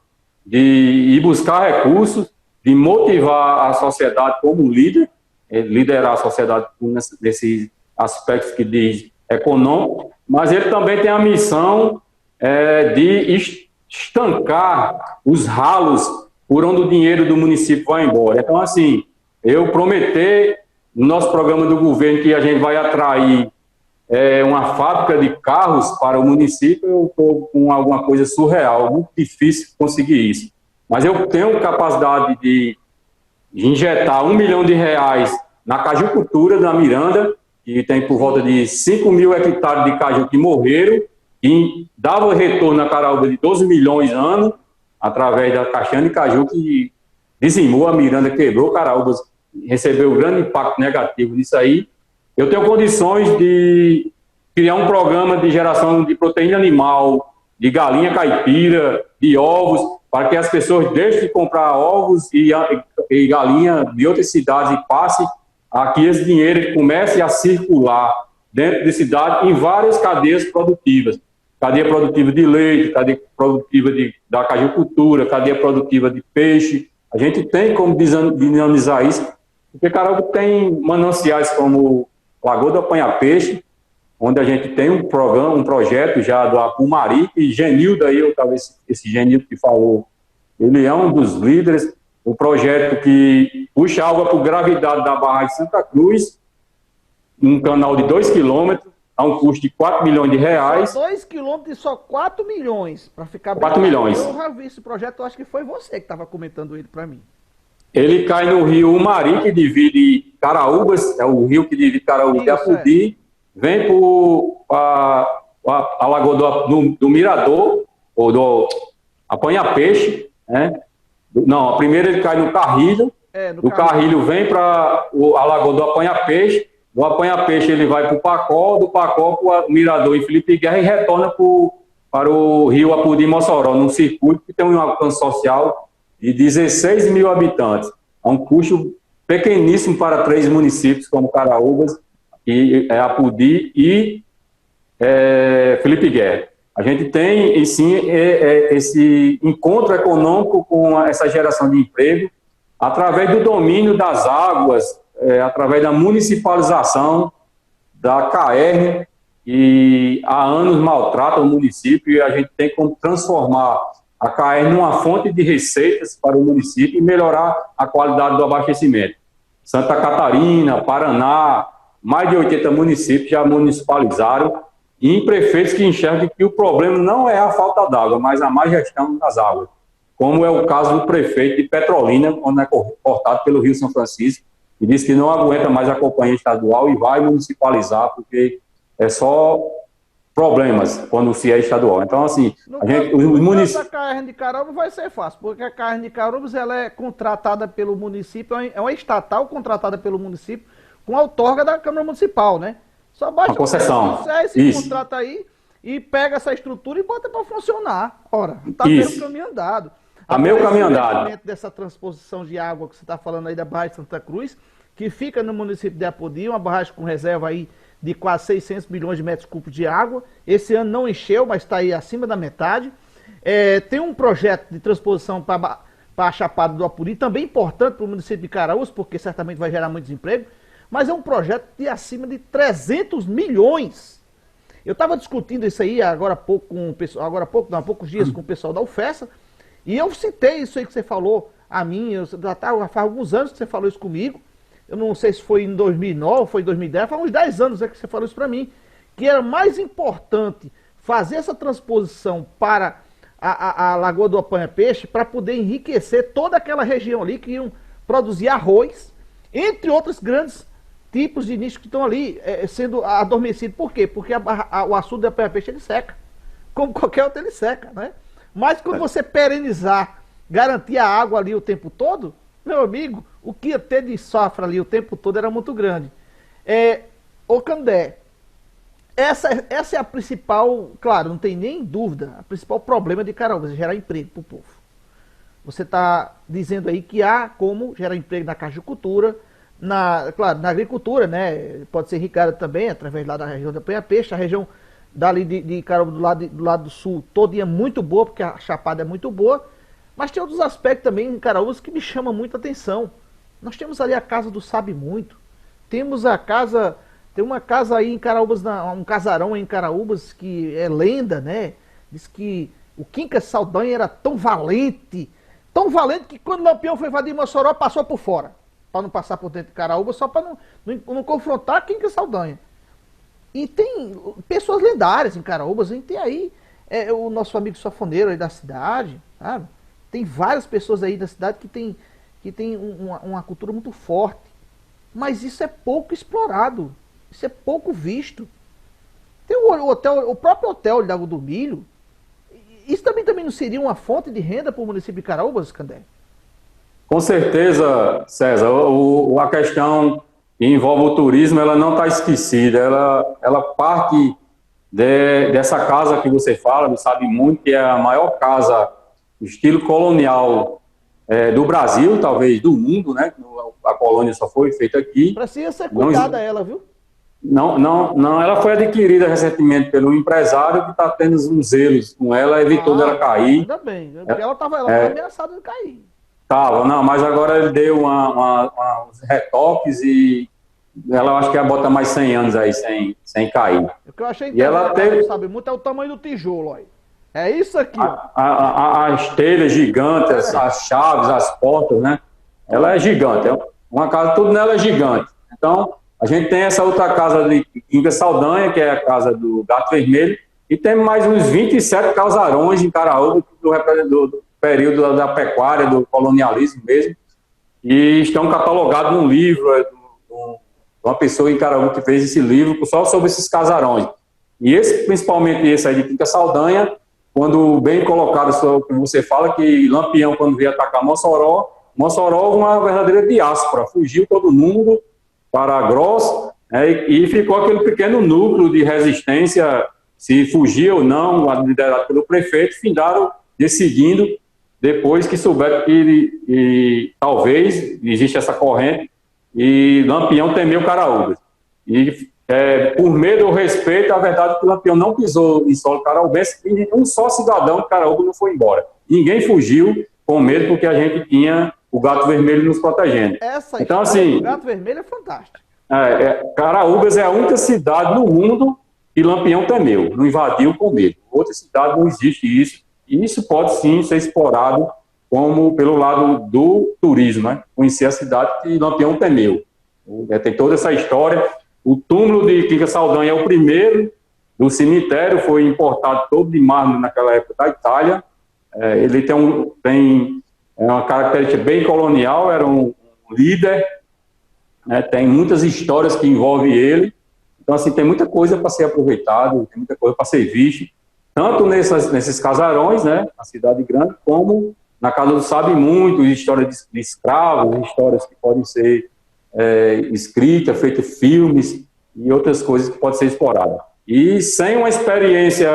de ir buscar recursos, de motivar a sociedade como líder, liderar a sociedade nesses aspectos que diz econômico, mas ele também tem a missão de estancar os ralos por onde o dinheiro do município vai embora. Então, assim, eu prometer no nosso programa do governo que a gente vai atrair uma fábrica de carros para o município, eu estou com alguma coisa surreal, muito difícil conseguir isso. Mas eu tenho capacidade de injetar R$1 milhão na cajucultura da Miranda, que tem por volta de 5 mil hectares de caju que morreram, e dava retorno na Caraúbas de 12 milhões ano, através da castanha de caju, que dizimou a Miranda, quebrou Caraúbas, recebeu um grande impacto negativo nisso aí. Eu tenho condições de criar um programa de geração de proteína animal, de galinha caipira, de ovos, para que as pessoas deixem de comprar ovos e galinha de outras cidades e passem aqui esse dinheiro comece a circular dentro de cidade em várias cadeias produtivas. Cadeia produtiva de leite, cadeia produtiva da cajucultura, cadeia produtiva de peixe. A gente tem como dinamizar isso, porque Caraúbas tem mananciais como Lagoa do Apanha-Peixe, onde a gente tem um projeto já do Apumari, e Genildo aí, talvez esse Genildo que falou, ele é um dos líderes, um projeto que puxa água por gravidade da Barragem de Santa Cruz, um canal de 2 quilômetros, a um custo de R$4 milhões. 2 quilômetros e só 4 milhões, para ficar bem. 4 milhões. Eu já vi esse projeto, eu acho que foi você que estava comentando ele para mim. Ele cai no rio Umari, que divide Caraúbas, é o rio que divide Caraúbas e Apudi, vem para a Lagoa do Mirador, ou do Apanha-Peixe, né? Não, a primeira ele cai no Carrilho, do Carrilho vem para a Lagoa do Apanha-Peixe, do Apanha-Peixe ele vai para o Pacó, do Pacó para o Mirador e Felipe Guerra e retorna para o rio Apudi e Mossoró, num circuito que tem um alcance social de 16 mil habitantes. É um custo pequeníssimo para 3 municípios como Caraúbas, Apudi e Felipe Guerra. A gente tem, e sim, esse encontro econômico com essa geração de emprego através do domínio das águas, através da municipalização da CAERN, que há anos maltrata o município, e a gente tem como transformar a CAERN numa fonte de receitas para o município e melhorar a qualidade do abastecimento. Santa Catarina, Paraná, mais de 80 municípios já municipalizaram, e em prefeitos que enxergam que o problema não é a falta d'água, mas a má gestão das águas, como é o caso do prefeito de Petrolina, quando é cortado pelo Rio São Francisco, e diz que não aguenta mais a companhia estadual e vai municipalizar, porque é só problemas quando se é estadual. Então, assim, os municípios... A CAERN de Caraúbas vai ser fácil, porque a CAERN de Caraúbas ela é contratada pelo município, é uma estatal contratada pelo município com a outorga da Câmara Municipal, né? Só basta a concessão. Esse contrato aí e pega essa estrutura e bota para funcionar. Ora, está meio caminho andado. Está meio caminho andado. Dessa transposição de água que você está falando aí da barragem Santa Cruz, que fica no município de Apodi, uma barragem com reserva aí de quase 600 milhões de metros cúbicos de água. Esse ano não encheu, mas está aí acima da metade. Tem um projeto de transposição para a Chapada do Apodi, também importante para o município de Caraúbas, porque certamente vai gerar muito desemprego, mas é um projeto de acima de 300 milhões. Eu estava discutindo isso aí agora há poucos dias com o pessoal da UFESA, e eu citei isso aí que você falou a mim, já faz alguns anos que você falou isso comigo. Eu não sei se foi em 2009, foi em 2010, faz uns 10 anos que você falou isso para mim, que era mais importante fazer essa transposição para a Lagoa do Apanha-Peixe para poder enriquecer toda aquela região ali que iam produzir arroz, entre outros grandes tipos de nichos que estão ali sendo adormecidos. Por quê? Porque o açude do Apanha-Peixe ele seca, como qualquer outro ele seca, né? Mas quando você perenizar, garantir a água ali o tempo todo, meu amigo, o que ia ter de safra ali o tempo todo era muito grande. Ô Candé, essa é a principal, claro, não tem nem dúvida, a principal problema de Caraúbas é gerar emprego para o povo. Você está dizendo aí que há como gerar emprego na cajucultura, claro, na agricultura, né? Pode ser irrigada também, através lá da região da Apanha-Peixe, a região dali de Caraúbas do lado do sul, todinha muito boa, porque a Chapada é muito boa. Mas tem outros aspectos também em Caraúbas que me chamam muita atenção. Nós temos ali a Casa do Sabe Muito. Tem uma casa aí em Caraúbas, um casarão aí em Caraúbas que é lenda, né? Diz que o Quincas Saldanha era tão valente que quando o Lampião foi invadir Mossoró, passou por fora. Para não passar por dentro de Caraúbas, só para não confrontar Quincas Saldanha. E tem pessoas lendárias em Caraúbas, a gente tem aí o nosso amigo safoneiro aí da cidade, sabe? Tem várias pessoas aí da cidade que tem uma cultura muito forte. Mas isso é pouco explorado. Isso é pouco visto. Tem o próprio hotel de Lago do Milho. Isso também não seria uma fonte de renda para o município de Caraúbas, Candé? Com certeza, César. A questão que envolve o turismo, ela não está esquecida. Ela parte dessa casa que você fala, do Sabe Muito, que é a maior casa estilo colonial do Brasil, talvez do mundo, né? A colônia só foi feita aqui. Precisa ser cuidada ela, viu? Não, ela foi adquirida recentemente pelo empresário que está tendo uns zelos com ela, evitou dela cair. Ainda bem, porque ela estava ameaçada de cair. Mas agora ele deu uns retoques e ela acho que ia botar mais 100 anos aí sem cair. O que eu achei interessante, sabe muito, é o tamanho do tijolo aí. É isso aqui, ó. As telhas gigantes, as chaves, as portas, né? Ela é gigante. Uma casa, tudo nela é gigante. Então, a gente tem essa outra casa de Quincas Saldanha, que é a casa do Gato Vermelho, e tem mais uns 27 casarões em Caraúbas, do período da pecuária, do colonialismo mesmo, e estão catalogados num livro de uma pessoa em Caraúbas que fez esse livro só sobre esses casarões. E principalmente esse aí de Quincas Saldanha, quando bem colocado, como você fala, que Lampião, quando veio atacar Mossoró uma verdadeira diáspora, fugiu todo mundo para Gross, e ficou aquele pequeno núcleo de resistência, se fugia ou não, liderado pelo prefeito, findaram decidindo, depois que souberam que talvez existe essa corrente, e Lampião temeu Caraúbas. E por medo ou respeito, a verdade é que o Lampião não pisou em solo caraúbense e um só cidadão de Caraúbas não foi embora. Ninguém fugiu com medo porque a gente tinha o Gato Vermelho nos protegendo. Essa então, assim, o Gato Vermelho é fantástico. Caraúbas é a única cidade no mundo que Lampião temeu, não invadiu com medo. Outra cidade não existe isso, e isso pode sim ser explorado como pelo lado do turismo, né? Conhecer a cidade que Lampião temeu. Tem toda essa história. O túmulo de Quincas Saldanha é o primeiro do cemitério, foi importado todo de mármore naquela época da Itália. Ele tem uma característica bem colonial, era um líder, né? Tem muitas histórias que envolvem ele. Então, assim, tem muita coisa para ser aproveitado, tem muita coisa para ser vista, tanto nesses casarões, né, na cidade grande, como na Casa do Sabe Muito, histórias de escravos, histórias que podem ser escritas, feitas filmes e outras coisas que podem ser exploradas. E sem uma experiência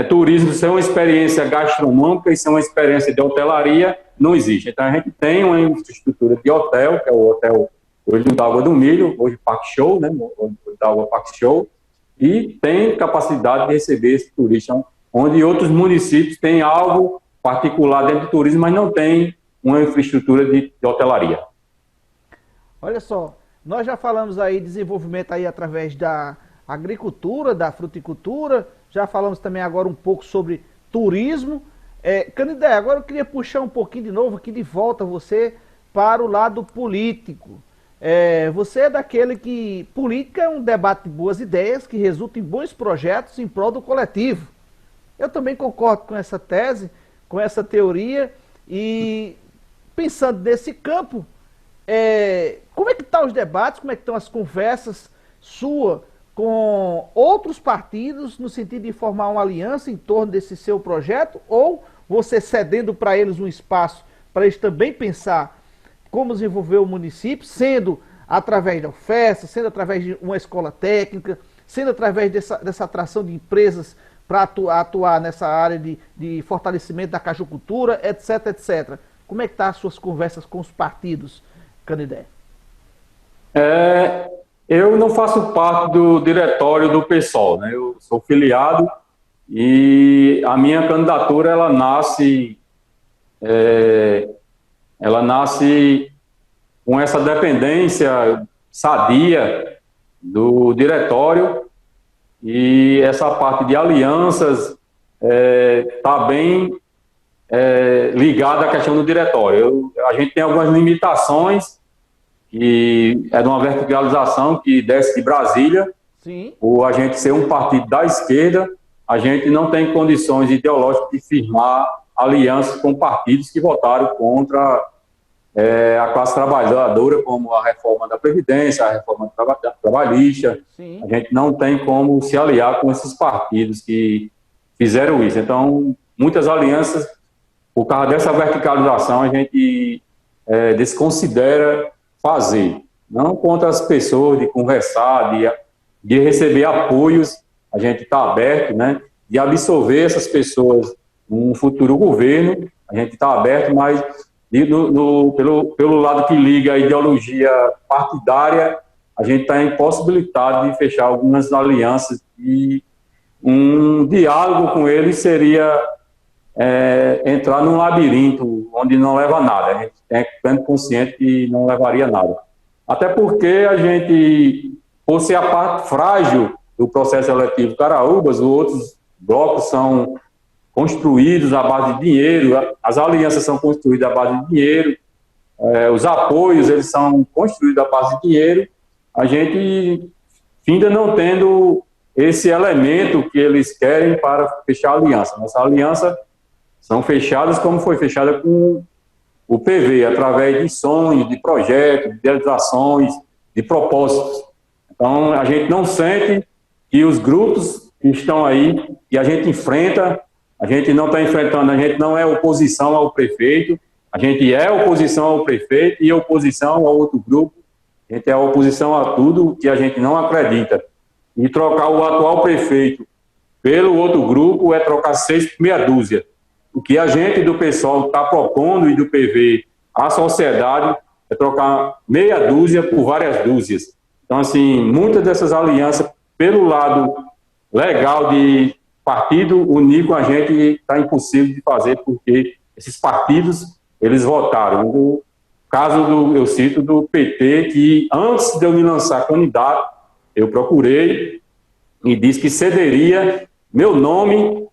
turismo, sem uma experiência gastronômica e sem uma experiência de hotelaria, não existe. Então, a gente tem uma infraestrutura de hotel, que é o Hotel Olho d'Água do Milho, hoje Park Show, né, Olho d'Água Park Show, e tem capacidade de receber esse turista, onde outros municípios têm algo particular dentro do turismo, mas não tem uma infraestrutura de hotelaria. Olha só, nós já falamos aí de desenvolvimento aí através da agricultura, da fruticultura, já falamos também agora um pouco sobre turismo. Canindé, agora eu queria puxar um pouquinho de novo aqui de volta você para o lado político. Você é daquele que política é um debate de boas ideias que resulta em bons projetos em prol do coletivo. Eu também concordo com essa tese, com essa teoria, e pensando nesse campo, como é que estão os debates, como é que estão as conversas sua com outros partidos no sentido de formar uma aliança em torno desse seu projeto, ou você cedendo para eles um espaço para eles também pensar como desenvolver o município, sendo através da UFES, sendo através de uma escola técnica, sendo através dessa atração de empresas para atuar nessa área de fortalecimento da cajucultura, etc, etc. Como é que estão as suas conversas com os partidos, Canindé? Eu não faço parte do diretório do PSOL, né? Eu sou filiado e a minha candidatura ela nasce com essa dependência sadia do diretório, e essa parte de alianças está bem ligada à questão do diretório. A gente tem algumas limitações, que é de uma verticalização que desce de Brasília. Sim. Ou a gente ser um partido da esquerda, a gente não tem condições ideológicas de firmar alianças com partidos que votaram contra a classe trabalhadora, como a reforma da Previdência, a reforma trabalhista. Sim. A gente não tem como se aliar com esses partidos que fizeram isso. Então, muitas alianças, por causa dessa verticalização, a gente desconsidera fazer. Não contra as pessoas, de conversar, de receber apoios, a gente está aberto, né, de absorver essas pessoas num futuro governo, a gente está aberto, mas pelo lado que liga a ideologia partidária, a gente está impossibilitado de fechar algumas alianças, e um diálogo com eles seria entrar num labirinto onde não leva a nada. A gente tem que estar consciente que não levaria a nada. Até porque a gente, por ser a parte frágil do processo eletivo Caraúbas, os outros blocos são construídos à base de dinheiro, as alianças são construídas à base de dinheiro, os apoios eles são construídos à base de dinheiro. A gente ainda não tendo esse elemento que eles querem para fechar a aliança. Nossa aliança são fechadas como foi fechada com o PV, através de sonhos, de projetos, de realizações, de propósitos. Então, a gente não sente que os grupos que estão aí, e a gente enfrenta, a gente não está enfrentando, a gente não é oposição ao prefeito, a gente é oposição ao prefeito e oposição ao outro grupo, a gente é oposição a tudo que a gente não acredita. E trocar o atual prefeito pelo outro grupo é trocar 6 por meia dúzia. O que a gente do pessoal está propondo e do PV à sociedade é trocar meia dúzia por várias dúzias. Então, assim, muitas dessas alianças, pelo lado legal de partido unir com a gente, está impossível de fazer, porque esses partidos, eles votaram. caso eu cito do PT, que antes de eu me lançar candidato, eu procurei e disse que cederia meu nome,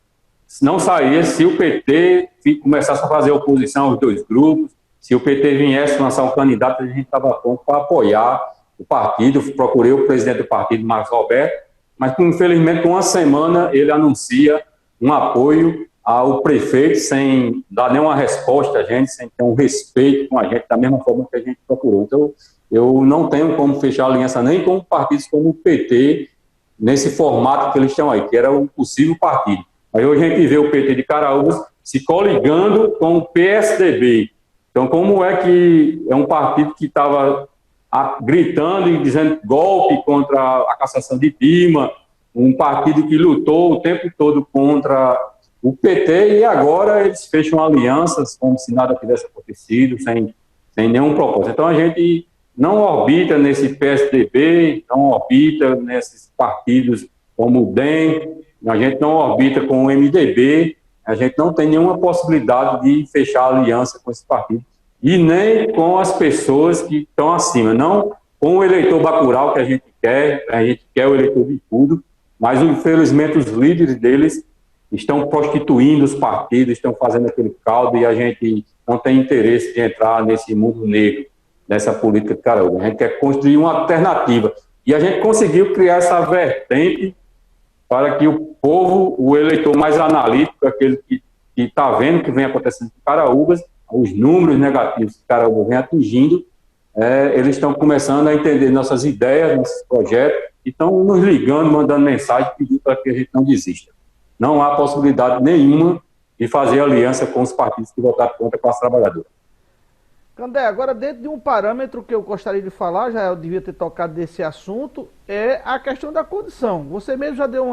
não sairia se o PT começasse a fazer oposição aos dois grupos, se o PT viesse lançar um candidato, a gente estava pronto para apoiar o partido. Procurei o presidente do partido, Marcos Roberto, mas infelizmente com uma semana ele anuncia um apoio ao prefeito sem dar nenhuma resposta a gente, sem ter um respeito com a gente, da mesma forma que a gente procurou. Então, eu não tenho como fechar aliança nem com partidos como o PT, nesse formato que eles estão aí, que era um possível partido. Aí hoje a gente vê o PT de Caraúbas se coligando com o PSDB. Então, como é que é um partido que estava gritando e dizendo golpe contra a cassação de Dilma, um partido que lutou o tempo todo contra o PT, e agora eles fecham alianças como se nada tivesse acontecido, sem nenhum propósito. Então a gente não orbita nesse PSDB, não orbita nesses partidos como o DEM, a gente não orbita com o MDB, a gente não tem nenhuma possibilidade de fechar aliança com esse partido, e nem com as pessoas que estão acima, não com o eleitor bacural que a gente quer o eleitor de tudo, mas infelizmente os líderes deles estão prostituindo os partidos, estão fazendo aquele caldo, e a gente não tem interesse de entrar nesse mundo negro, nessa política de Caraúbas. A gente quer construir uma alternativa. E a gente conseguiu criar essa vertente para que o povo, o eleitor mais analítico, aquele que está vendo o que vem acontecendo com Caraúbas, os números negativos que Caraúbas vem atingindo, eles estão começando a entender nossas ideias, nossos projetos, e estão nos ligando, mandando mensagem, pedindo para que a gente não desista. Não há possibilidade nenhuma de fazer aliança com os partidos que votaram contra a classe trabalhadora. Candé, agora dentro de um parâmetro que eu gostaria de falar, já eu devia ter tocado desse assunto, é a questão da condição. Você mesmo já deu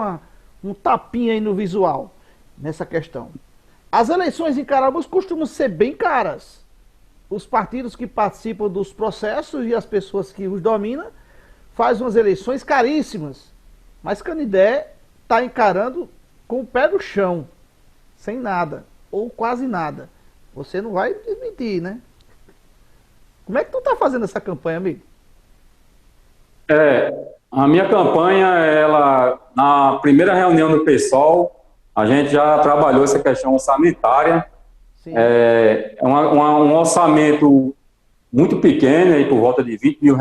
um tapinha aí no visual, nessa questão. As eleições em Caraúbas costumam ser bem caras. Os partidos que participam dos processos e as pessoas que os dominam fazem umas eleições caríssimas. Mas Canindé está encarando com o pé no chão, sem nada, ou quase nada. Você não vai desmentir, né? Como é que tu tá fazendo essa campanha, amigo? A minha campanha, na primeira reunião do PSOL, a gente já trabalhou essa questão orçamentária. Sim. Um orçamento muito pequeno, aí por volta de R$20 mil,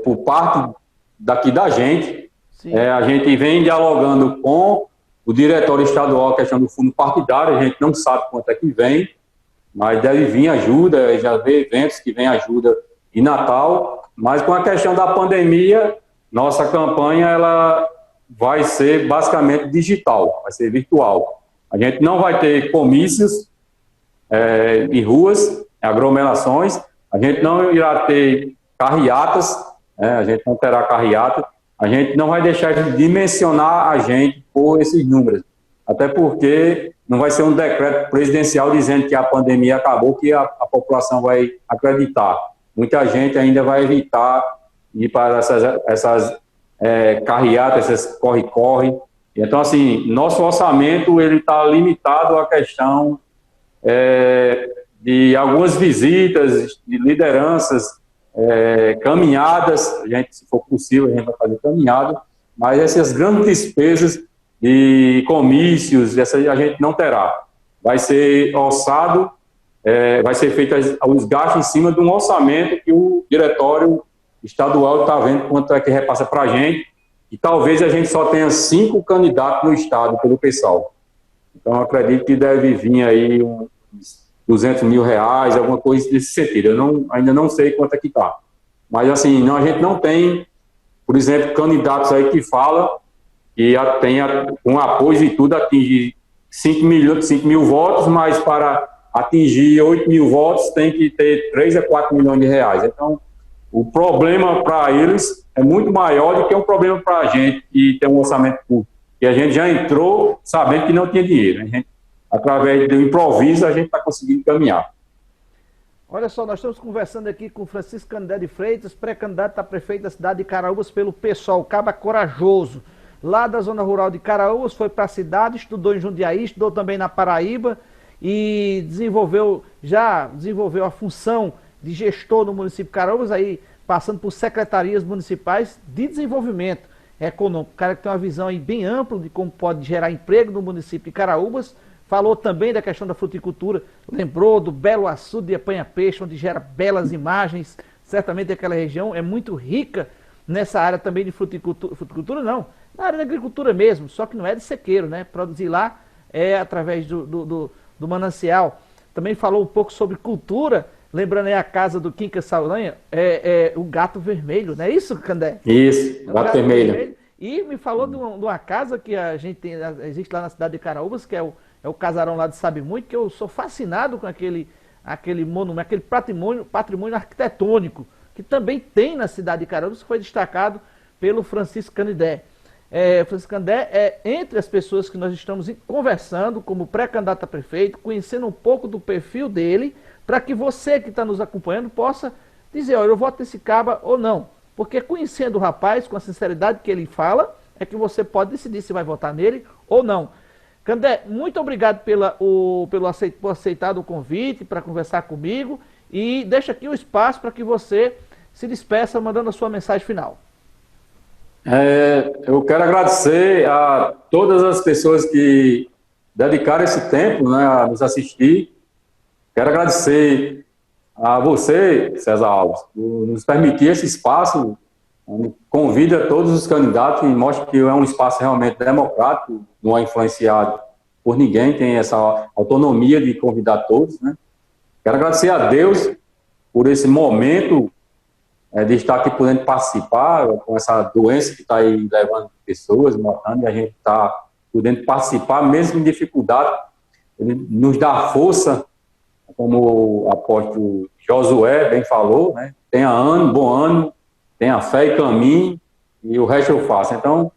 por parte daqui da gente. A gente vem dialogando com o diretório estadual, a questão do fundo partidário, a gente não sabe quanto é que vem, mas deve vir ajuda, já vê eventos que vem ajuda em Natal, mas com a questão da pandemia, nossa campanha ela vai ser basicamente digital, vai ser virtual. A gente não vai ter comícios em ruas, aglomerações, a gente não irá ter carreatas, a gente não terá carreata, a gente não vai deixar de dimensionar a gente por esses números, até porque não vai ser um decreto presidencial dizendo que a pandemia acabou, que a população vai acreditar. Muita gente ainda vai evitar ir para essas carreatas, esses corre-corre. Então, assim, nosso orçamento ele está limitado à questão de algumas visitas, de lideranças, caminhadas, a gente, se for possível, a gente vai fazer caminhada, mas essas grandes despesas de comícios, a gente não terá. Vai ser orçado, vai ser feito os gastos em cima de um orçamento que o diretório estadual está vendo quanto é que repassa para a gente, e talvez a gente só tenha 5 candidatos no estado pelo PSOL. Então, eu acredito que deve vir aí uns R$200 mil, alguma coisa nesse sentido. Eu ainda não sei quanto é que está. Mas, assim, a gente não tem, por exemplo, candidatos aí que falam que tenha, com apoio e tudo, atingir 5 mil votos, mas para atingir 8 mil votos tem que ter 3 a 4 milhões de reais. Então, o problema para eles é muito maior do que um problema para a gente que tem um orçamento curto. E a gente já entrou sabendo que não tinha dinheiro. A gente, através do improviso, a gente está conseguindo caminhar. Olha só, nós estamos conversando aqui com Francisco Canindé de Freitas, pré-candidato a prefeito da cidade de Caraúbas pelo PSOL, Caba Corajoso. Lá da zona rural de Caraúbas, foi para a cidade, estudou em Jundiaí, estudou também na Paraíba e já desenvolveu a função de gestor no município de Caraúbas, aí passando por secretarias municipais de desenvolvimento econômico. O cara que tem uma visão aí bem ampla de como pode gerar emprego no município de Caraúbas. Falou também da questão da fruticultura, lembrou do belo açude de Apanha-Peixe, onde gera belas imagens. Certamente aquela região é muito rica nessa área também de fruticultura não, na área da agricultura mesmo, só que não é de sequeiro, né? Produzir lá é através do manancial. Também falou um pouco sobre cultura, lembrando aí a casa do Quincas Saldanha, o gato vermelho, não é isso, Candé? Isso, gato vermelho. E me falou de uma casa que a gente tem, existe lá na cidade de Caraúbas, que é o casarão lá de Sabe Muito, que eu sou fascinado com aquele monumento, aquele patrimônio arquitetônico, que também tem na cidade de Caraúbas, que foi destacado pelo Francisco Canidé. Francisco Canidé é entre as pessoas que nós estamos conversando como pré-candidato a prefeito, conhecendo um pouco do perfil dele, para que você que está nos acompanhando possa dizer, olha, eu voto nesse caba ou não. Porque conhecendo o rapaz, com a sinceridade que ele fala, é que você pode decidir se vai votar nele ou não. Candé, muito obrigado por aceitar o convite para conversar comigo e deixa aqui o espaço para que você se despeça mandando a sua mensagem final. Eu quero agradecer a todas as pessoas que dedicaram esse tempo, né, a nos assistir. Quero agradecer a você, César Alves, por nos permitir esse espaço. Convida todos os candidatos e mostra que é um espaço realmente democrático, não é influenciado por ninguém, tem essa autonomia de convidar todos, né? Quero agradecer a Deus por esse momento de estar aqui podendo participar com essa doença que está aí levando pessoas, matando, e a gente está podendo participar, mesmo em dificuldade. Ele nos dá força, como o apóstolo Josué bem falou, né? Tenha ânimo, bom ânimo, tenha fé e caminhe, e o resto eu faço. Então,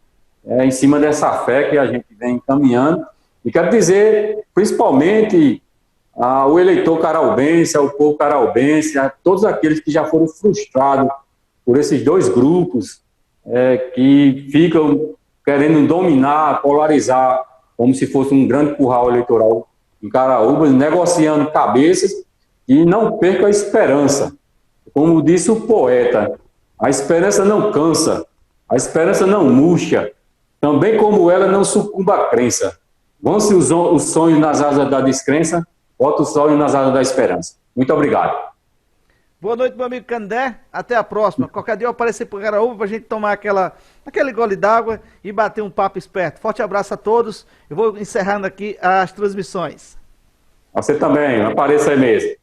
é em cima dessa fé que a gente vem caminhando. E quero dizer, principalmente, ao eleitor caraubense, ao povo caraubense, a todos aqueles que já foram frustrados por esses dois grupos que ficam querendo dominar, polarizar, como se fosse um grande curral eleitoral em Caraúbas, negociando cabeças, e não perca a esperança. Como disse o poeta, a esperança não cansa, a esperança não murcha, também como ela não sucumba à crença. Vão-se os sonhos nas asas da descrença, bota o sonho nas asas da esperança. Muito obrigado. Boa noite, meu amigo Candé. Até a próxima. Qualquer dia eu aparecer por Caraúbas para a gente tomar aquele gole d'água e bater um papo esperto. Forte abraço a todos. Eu vou encerrando aqui as transmissões. Você também, apareça aí mesmo.